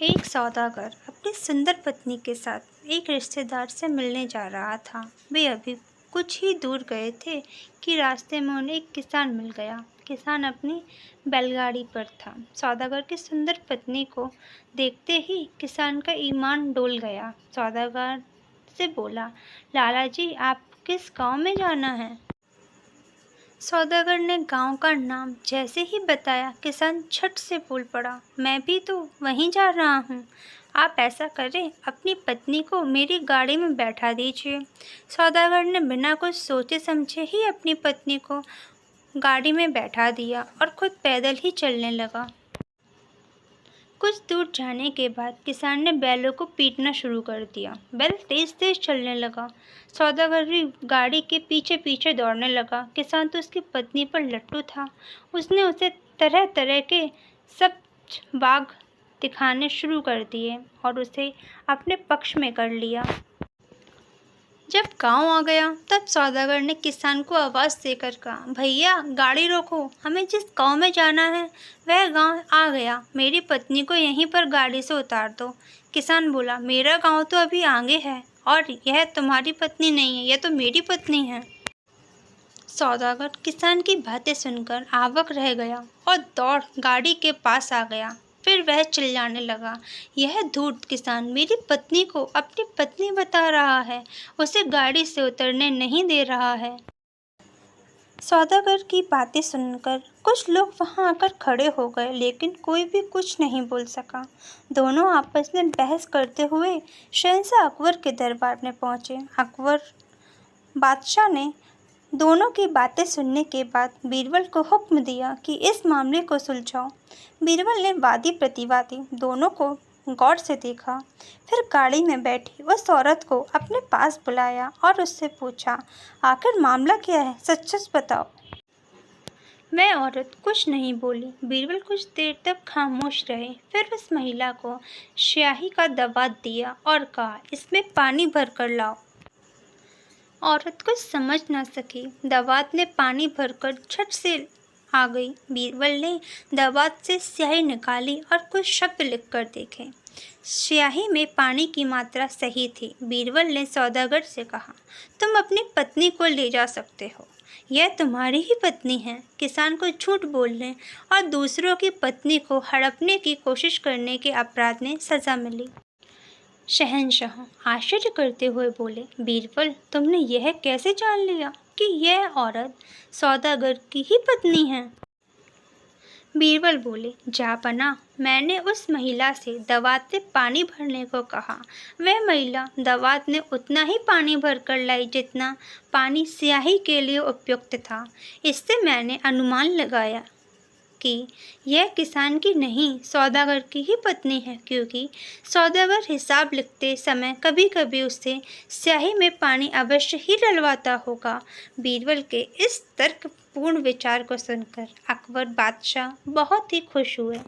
एक सौदागर अपनी सुंदर पत्नी के साथ एक रिश्तेदार से मिलने जा रहा था। वे अभी कुछ ही दूर गए थे कि रास्ते में उन्हें एक किसान मिल गया। किसान अपनी बैलगाड़ी पर था। सौदागर की सुंदर पत्नी को देखते ही किसान का ईमान डोल गया। सौदागर से बोला, लाला जी, आप किस गांव में जाना है? सौदागर ने गांव का नाम जैसे ही बताया, किसान झट से बोल पड़ा, मैं भी तो वहीं जा रहा हूँ। आप ऐसा करें, अपनी पत्नी को मेरी गाड़ी में बैठा दीजिए। सौदागर ने बिना कुछ सोचे समझे ही अपनी पत्नी को गाड़ी में बैठा दिया और खुद पैदल ही चलने लगा। कुछ दूर जाने के बाद किसान ने बैलों को पीटना शुरू कर दिया। बैल तेज तेज चलने लगा। सौदागर भी गाड़ी के पीछे पीछे दौड़ने लगा। किसान तो उसकी पत्नी पर लट्टू था। उसने उसे तरह तरह के सब बाग दिखाने शुरू कर दिए और उसे अपने पक्ष में कर लिया। जब गांव आ गया तब सौदागर ने किसान को आवाज़ देकर कहा, भैया गाड़ी रोको, हमें जिस गांव में जाना है वह गांव आ गया। मेरी पत्नी को यहीं पर गाड़ी से उतार दो। किसान बोला, मेरा गांव तो अभी आगे है और यह तुम्हारी पत्नी नहीं है, यह तो मेरी पत्नी है। सौदागर किसान की बातें सुनकर आवाक रह गया और दौड़ गाड़ी के पास आ गया। फिर वह चिल्लाने लगा, यह धूर्त किसान मेरी पत्नी को अपनी पत्नी बता रहा है, उसे गाड़ी से उतरने नहीं दे रहा है। सौदागर की बातें सुनकर कुछ लोग वहां आकर खड़े हो गए, लेकिन कोई भी कुछ नहीं बोल सका। दोनों आपस में बहस करते हुए शहंशाह अकबर के दरबार में पहुंचे। अकबर बादशाह ने दोनों की बातें सुनने के बाद बीरबल को हुक्म दिया कि इस मामले को सुलझाओ। बीरबल ने वादी प्रतिवादी दोनों को गौर से देखा, फिर गाड़ी में बैठी उस औरत को अपने पास बुलाया और उससे पूछा, आखिर मामला क्या है, सच सच बताओ। वह औरत कुछ नहीं बोली। बीरबल कुछ देर तक खामोश रहे, फिर उस महिला को स्याही का दवात दिया और कहा, इसमें पानी भर कर लाओ। औरत कुछ समझ न सकी। दवात में पानी भरकर झट से आ गई। बीरबल ने दवात से स्याही निकाली और कुछ शब्द लिखकर देखे। स्याही में पानी की मात्रा सही थी। बीरबल ने सौदागर से कहा, तुम अपनी पत्नी को ले जा सकते हो, यह तुम्हारी ही पत्नी है। किसान को झूठ बोलने और दूसरों की पत्नी को हड़पने की कोशिश करने के अपराध में सजा मिली। शहंशाह आश्चर्य करते हुए बोले, बीरबल, तुमने यह कैसे जान लिया कि यह औरत सौदागर की ही पत्नी है? बीरबल बोले, जापना, मैंने उस महिला से दवात में पानी भरने को कहा। वह महिला दवात में उतना ही पानी भरकर लाई जितना पानी स्याही के लिए उपयुक्त था। इससे मैंने अनुमान लगाया कि यह किसान की नहीं, सौदागर की ही पत्नी है, क्योंकि सौदागर हिसाब लिखते समय कभी कभी उससे स्याही में पानी अवश्य ही डलवाता होगा। बीरबल के इस तर्कपूर्ण विचार को सुनकर अकबर बादशाह बहुत ही खुश हुए।